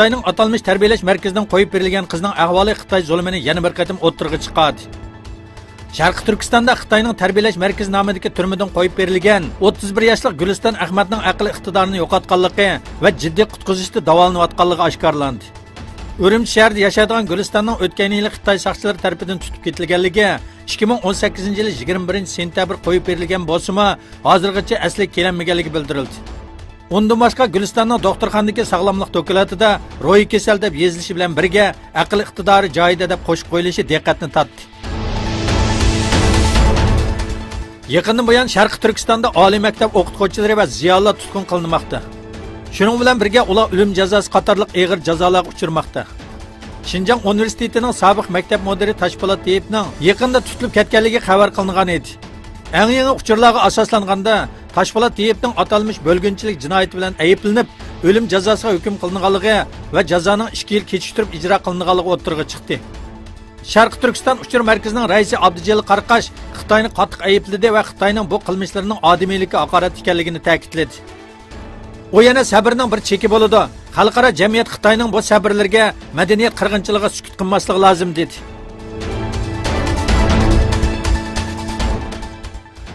Xitoyning atalmış tarbiyalash markazidan qo'yib berilgan qizning ahvoli Xitoy zulmini yana bir qatim o'ttirg'i chiqadi. Sharqi Turkistonda Xitoyning tarbiyalash markazi nomidagi turmadan qo'yib berilgan 31 yoshli Guliston Ahmadning aql iqtidorini yo'qotganligi va jiddiy qutqizishda davolanayotganligi oshkorlandi. Urumchi shahrida yashaydigan Gulistonning o'tgan yili Xitoy soqchilari tomonidan tutib ketilganligi 2018 yili 21 sentyabr qo'yib berilgan bo'lsa-mu, hozirgacha asli kelinmaganligi bildirildi. Undan boshqa Gulistonning doktorxonadagi sog'lomlik dokumentida ro'y kasal deb yozilishi bilan birga aql iqtidori joyida deb qo'shib qo'yilishi diqqatni tortdi. Yaqindan buyon Sharqi Turkistonda oliy maktab o'qituvchilari va ziyolilar tutqun qilinmoqda. Shuning bilan birga ular o'lim jazosi qatorliq og'ir jazolarga uchirmoqda. Xinjiang universitetining sobiq maktab mudiri Toshpo'lat Tiyevning yaqinda tutilib ketganligi xabar qilingan edi. Eng yangi uchurlarga asoslanganda Toshpo'lat Tiyevning atalmış bo'lgunchilik jinoyati bilan ayblanib, o'lim jazosiga hukm qilinganligi va jazoning 2 yil kechiktirib ijro qilinganligi o'ttirg'i chiqdi. Sharqi Turkiston uchur markazining raisi Abdujalil Qarqash Xitoyni qattiq aybladi va Xitoyning bu qilmishlarining odamiylikka haqorat ekanligini ta'kidladi. O yana sabrning bir cheki bo'ladi. Xalqaro jamiyat Xitoyning bu sabrlarga madaniyat qirg'inchiligiga sukut qilmasligi lozim dedi.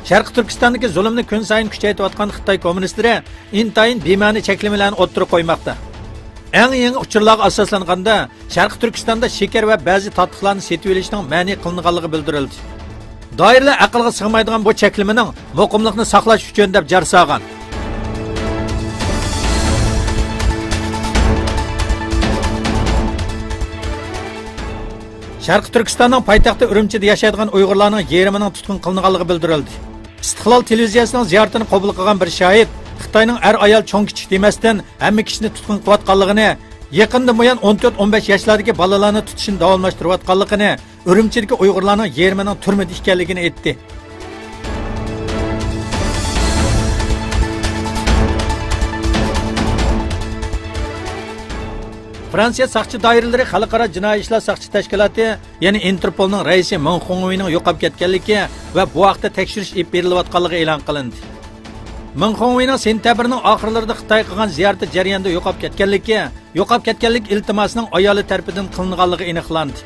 Sharqi Turkistondagi zulmni kun sayin kuchaytirayotgan Xitoy kommunistlari intayin bema'ni cheklamalarni o'ttirib qo'ymoqda. Eng yangi uchurlarga asoslanganda Sharqi Turkistonda shakar va ba'zi tatbiqlarni setib olishning ma'ni qilinganligi bildirildi. Doiralar aqlga sig'maydigan bu cheklamaning muqimlikni saqlash uchun deb jar solgan. Sharqi Turkistonning poytaxti Urumchida yashaydigan Uyg'urlarning yerimining tutqun qilinganligi bildirildi. Istiqlol televiziyasining ziyoratini qabul qilgan bir shohid Xitoyning ayol cho'ng kichik demasdan hamma kishini tutqun qilayotganligini, yaqinda buyon 14-15 yoshlardagi bolalarni tutishni davomlashtirayotganligini, Urumchidagi Uyg'urlarning yerimining turmida ekanligini aytdi. Fransiya soqchi doiralari xalqaro jinoiy ishlar soqchi tashkiloti, ya'ni Interpolning raisi Meng Hongweining yo'qolib ketganligi va bu vaqtda tekshirish olib berilayotganligi e'lon qilindi. Meng Hongweining sentyabrning oxirlarida Xitoy qilgan ziyorati jarayonida yo'qolib ketganlik iltimosining ayoli tomonidan qilinganligi aniqlandi.